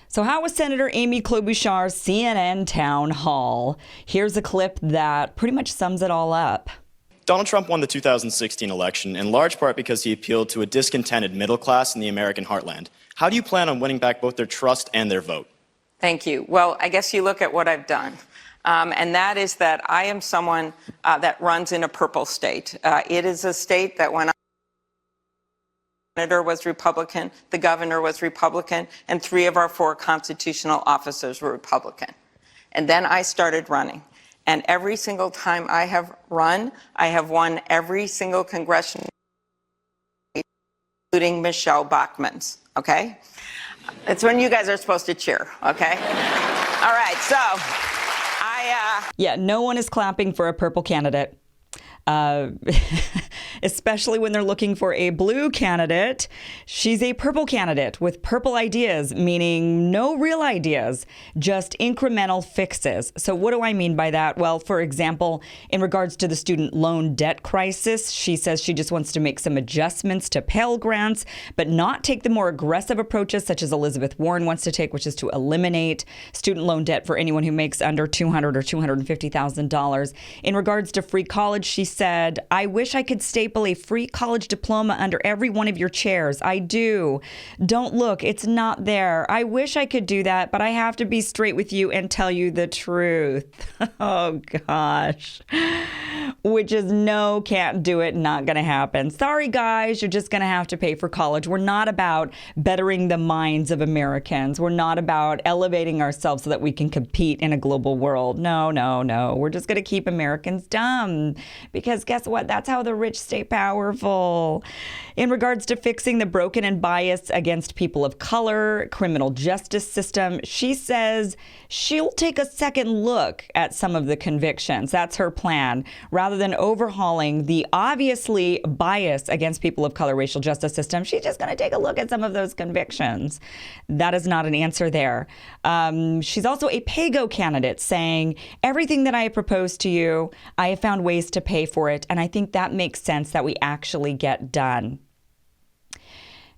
So how was Senator Amy Klobuchar's CNN town hall? Here's a clip that pretty much sums it all up. Donald Trump won the 2016 election in large part because he appealed to a discontented middle class in the American heartland. How do you plan on winning back both their trust and their vote? Thank you. Well, I guess you look at what I've done. And that is that I am someone that runs in a purple state. It is a state that when the senator was Republican, the governor was Republican, and 3 of our 4 constitutional officers were Republican. And then I started running. And every single time I have run, I have won every single congressional, including Michelle Bachmann's, okay? It's when you guys are supposed to cheer, okay? All right, so Yeah, no one is clapping for a purple candidate. Especially when they're looking for a blue candidate. She's a purple candidate with purple ideas, meaning no real ideas, just incremental fixes. So what do I mean by that? Well, for example, in regards to the student loan debt crisis, she says she just wants to make some adjustments to Pell Grants, but not take the more aggressive approaches such as Elizabeth Warren wants to take, which is to eliminate student loan debt for anyone who makes under $200,000 or $250,000. In regards to free college, she said, I wish I could staple a free college diploma under every one of your chairs. I do. Don't look, it's not there. I wish I could do that, but I have to be straight with you and tell you the truth. Oh, gosh. Which is no, can't do it, not going to happen. Sorry, guys, you're just going to have to pay for college. We're not about bettering the minds of Americans. We're not about elevating ourselves so that we can compete in a global world. No, no, no. We're just going to keep Americans dumb. Because guess what? That's how the rich stay powerful. In regards to fixing the broken and biased against people of color, criminal justice system, she says she'll take a second look at some of the convictions. That's her plan. Rather than overhauling the obviously bias against people of color racial justice system, she's just going to take a look at some of those convictions. That is not an answer there. She's also a PAYGO candidate saying, everything that I have proposed to you, I have found ways to pay for it. And I think that makes sense that we actually get done.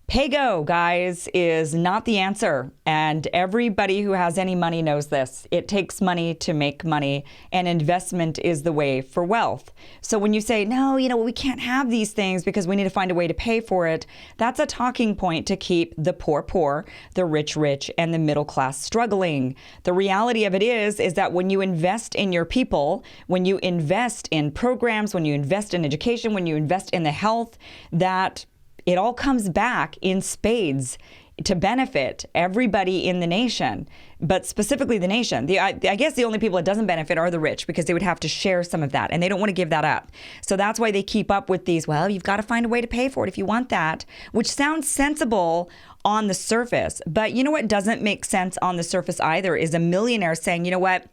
PAYGO, guys, is not the answer. And everybody who has any money knows this. It takes money to make money, and investment is the way for wealth. So when you say, no, we can't have these things because we need to find a way to pay for it, that's a talking point to keep the poor poor, the rich rich, and the middle class struggling. The reality of it is that when you invest in your people, when you invest in programs, when you invest in education, when you invest in the health, that it all comes back in spades to benefit everybody in the nation, but specifically the nation. I guess the only people it doesn't benefit are the rich because they would have to share some of that, and they don't want to give that up. So that's why they keep up with these, well, you've got to find a way to pay for it if you want that, which sounds sensible on the surface. But you know what doesn't make sense on the surface either is a millionaire saying, you know what?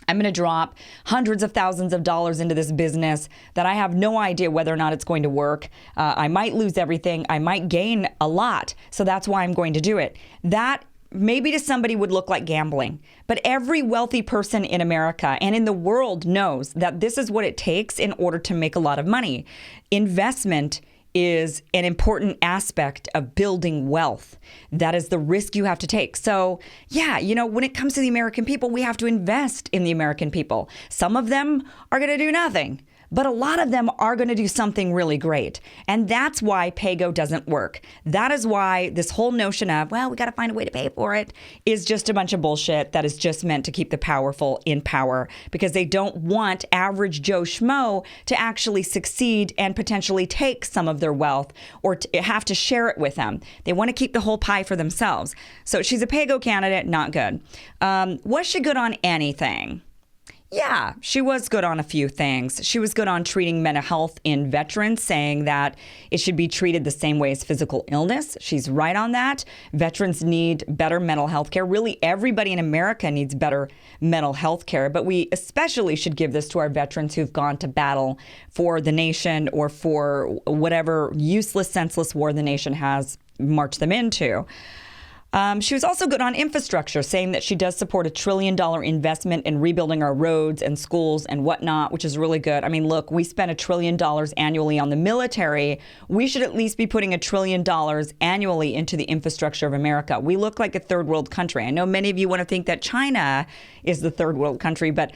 I'm going to drop hundreds of thousands of dollars into this business that I have no idea whether or not it's going to work. I might lose everything. I might gain a lot. So that's why I'm going to do it. That maybe to somebody would look like gambling. But every wealthy person in America and in the world knows that this is what it takes in order to make a lot of money. Investment is an important aspect of building wealth. That is the risk you have to take. So, yeah, when it comes to the American people, we have to invest in the American people. Some of them are going to do nothing, but a lot of them are going to do something really great. And that's why PAYGO doesn't work. That is why this whole notion of, well, we got to find a way to pay for it is just a bunch of bullshit that is just meant to keep the powerful in power because they don't want average Joe Schmo to actually succeed and potentially take some of their wealth or have to share it with them. They want to keep the whole pie for themselves. So she's a PAYGO candidate, not good. Was she good on anything? Yeah, she was good on a few things. She was good on treating mental health in veterans, saying that it should be treated the same way as physical illness. She's right on that. Veterans need better mental health care. Really, everybody in America needs better mental health care, but we especially should give this to our veterans who've gone to battle for the nation or for whatever useless, senseless war the nation has marched them into. She was also good on infrastructure, saying that she does support $1 trillion investment in rebuilding our roads and schools and whatnot, which is really good. I mean, look, we spend $1 trillion annually on the military. We should at least be putting $1 trillion annually into the infrastructure of America. We look like a third world country. I know many of you want to think that China is the third world country, but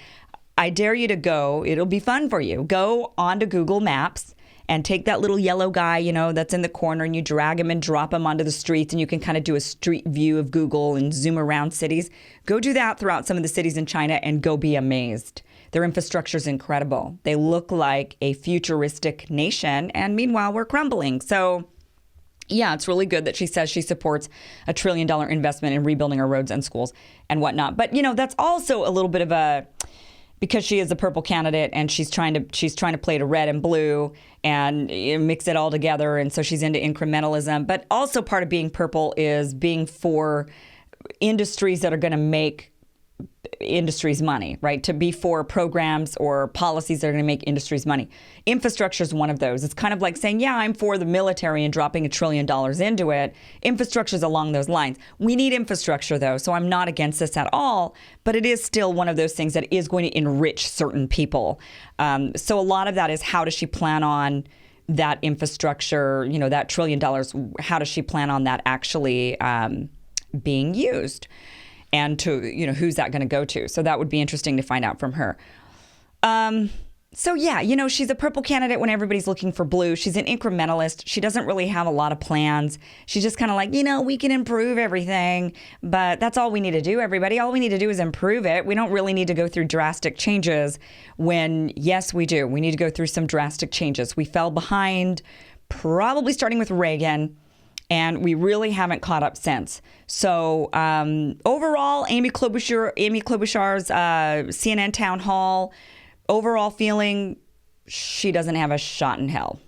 I dare you to go. It'll be fun for you. Go onto Google Maps and take that little yellow guy, that's in the corner, and you drag him and drop him onto the streets, and you can kind of do a street view of Google and zoom around cities. Go do that throughout some of the cities in China and go be amazed. Their infrastructure is incredible. They look like a futuristic nation, and meanwhile, we're crumbling. So yeah, it's really good that she says she supports $1 trillion investment in rebuilding our roads and schools and whatnot. But, that's also a little bit of a... because she is a purple candidate and she's trying to play to red and blue and mix it all together. And so she's into incrementalism. But also part of being purple is being for industries that are going to make industries money, right? To be for programs or policies that are going to make industries money. Infrastructure is one of those. It's kind of like saying, yeah, I'm for the military and dropping $1 trillion into it. Infrastructure is along those lines. We need infrastructure, though, so I'm not against this at all, but it is still one of those things that is going to enrich certain people. So a lot of that is, how does she plan on that infrastructure, that $1 trillion, how does she plan on that actually being used? And to, who's that going to go to? So that would be interesting to find out from her. So yeah, she's a purple candidate when everybody's looking for blue. She's an incrementalist. She doesn't really have a lot of plans. She's just kind of like, we can improve everything, but that's all we need to do, everybody. All we need to do is improve it. We don't really need to go through drastic changes when, yes, we do. We need to go through some drastic changes. We fell behind, probably starting with Reagan, and we really haven't caught up since. So overall, Amy Klobuchar's CNN town hall, overall feeling, she doesn't have a shot in hell.